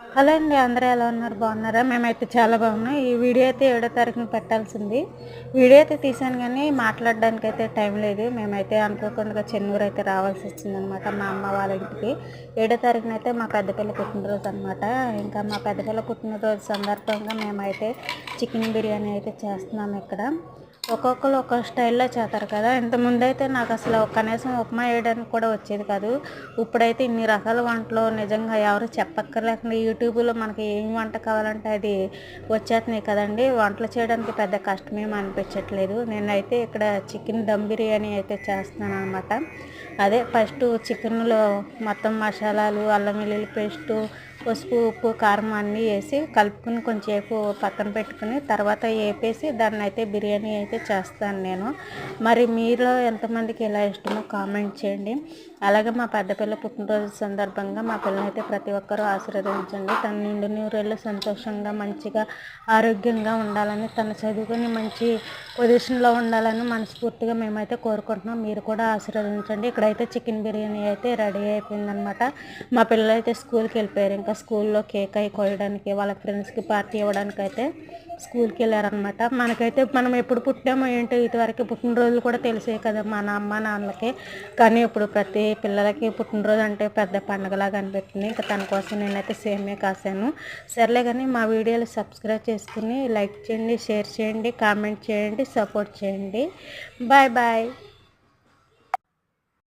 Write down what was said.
Hello అండి, అందరూ ఎలా ఉన్నారు? బాగున్నారా? మేమైతే చాలా బాగున్నాం. ఈ వీడియో అయితే 7వ తారీఖున పెట్టాల్సింది. వీడియో అయితే తీసాను కానీ మాట్లాడడానికి అయితే టైం లేదు. మేమైతే అనుకోకుండా చెన్నూరు అయితే రావాల్సి వచ్చిందనమాట మా అమ్మ వాళ్ళ ఇంటికి. 7వ తారీఖున అయితే మా పెద్దపిల్ల పుట్టినరోజు అనమాట. ఇంకా మా పెద్దపిల్ల పుట్టినరోజు సందర్భంగా మేమైతే చికెన్ బిర్యానీ అయితే చేస్తున్నాము ఇక్కడ. ఒక్కొక్కరు ఒక్కొక్క స్టైల్లో చేస్తారు కదా. ఇంతకుముందు అయితే నాకు అసలు కనీసం ఉప్మా వేయడానికి కూడా వచ్చేది కాదు. ఇప్పుడైతే ఇన్ని రకాల వంటలు నిజంగా ఎవరు చెప్పక్కర్లేకుండా యూట్యూబ్లో మనకి ఏం వంట కావాలంటే అది వచ్చేస్తున్నాయి కదండి. వంటలు చేయడానికి పెద్ద కష్టమేం అనిపించట్లేదు. నేనైతే ఇక్కడ చికెన్ దమ్ బిర్యానీ అయితే చేస్తున్నాను అనమాట. అదే ఫస్ట్ చికెన్లో మొత్తం మసాలాలు, అల్లం వెల్లుల్లి పేస్టు, పసుపు, ఉప్పు, కారం అన్నీ వేసి కలుపుకుని కొంచెంసేపు పక్కన పెట్టుకుని తర్వాత వేపేసి దాన్ని అయితే బిర్యానీ అయితే చేస్తాను నేను. మరి మీలో ఎంతమందికి ఎలా ఇష్టమో కామెంట్ చేయండి. అలాగే మా పెద్ద పిల్ల పుట్టినరోజు సందర్భంగా మా పిల్లని అయితే ప్రతి ఒక్కరూ ఆశీర్వదించండి. తన నిండు నూరేళ్ళు సంతోషంగా మంచిగా ఆరోగ్యంగా ఉండాలని, తను చదువుకుని మంచి పొజిషన్లో ఉండాలని మనస్ఫూర్తిగా మేమైతే కోరుకుంటున్నాం. మీరు కూడా ఆశీర్వదించండి. ఇక్కడైతే చికెన్ బిర్యానీ అయితే రెడీ అయిపోయిందనమాట. మా పిల్లలు అయితే స్కూల్కి వెళ్ళిపోయారు. ఇంకా స్కూల్లో కేక్ అయి కోయడానికి, వాళ్ళ ఫ్రెండ్స్కి పార్టీ ఇవ్వడానికి అయితే స్కూల్కి వెళ్ళారనమాట. మనకైతే మనం ఎప్పుడు పుట్టామో ఏంటో ఇదివరకు పుట్టినరోజులు కూడా తెలిసే కదా మన అమ్మ నాన్నలకి. కానీ ఇప్పుడు ప్రతి పిల్లలకి పుట్టినరోజు అంటే పెద్ద పండగలాగా అనిపిస్తుంది. ఇంకా తన కోసం నేనైతే సేమే కాసాను. సర్లే కానీ మా వీడియోలు సబ్స్క్రైబ్ చేసుకుని లైక్ చేయండి, షేర్ చేయండి, కామెంట్ చేయండి, సపోర్ట్ చేయండి. Bye bye.